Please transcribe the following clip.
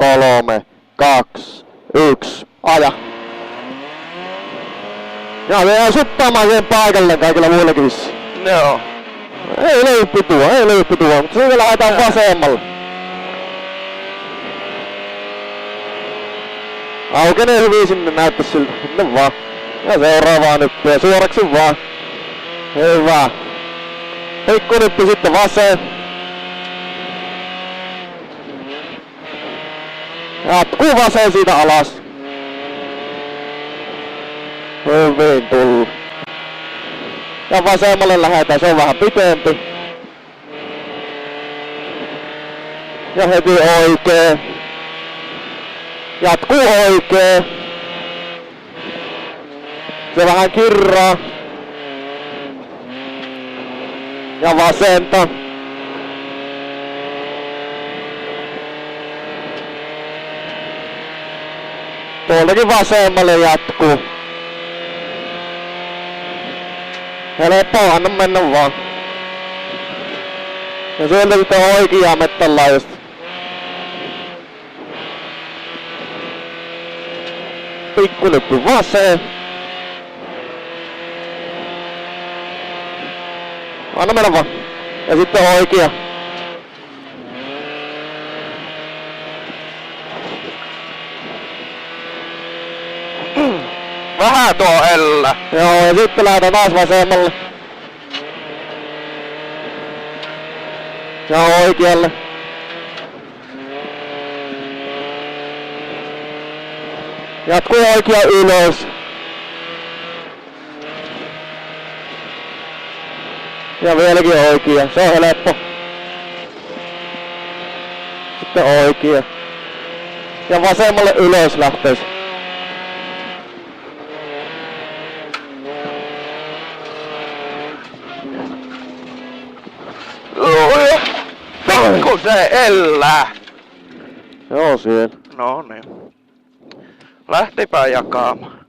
3, 2, 1, aja. Ja me jää suttaamaan siihen paikalle kaikilla muillakin vissiin. Joo. Ei löydy pitua, mutta siitä lähdetään vasemmalle. Aukenee hyvin sinne, näyttäis siltä. No vaan. Ja seuraavaa nyppiä, suoraksi vaan. Hyvä. Pikku nyppi sitten vasen. Jatkuu vasen siitä alas. Hyvin tullut. Ja vasemmalle lähdetään, se on vähän pitempi. Ja heti oikee. Jatkuu oikee. Se vähän kirraa. Ja vasenta. Tuoltakin vasemmalle jatkuu. Helppo, anna mennä vaan. Ja sieltä sitten oikeaa mettän laajusta. Pikkunyppy vasen. Anna mennä vaan. Ja sitten oikea. Vähän tuo ellä. Joo, ja sitten lähdetään taas vasemmalle. Ja oikealle. Jatkuu oikea ylös. Ja vieläkin oikea, se on helppo. Sitten oikea. Ja vasemmalle ylös lähtees. Pikku se ellä. Joo siellä. No niin. Lähtipä jakaamaan.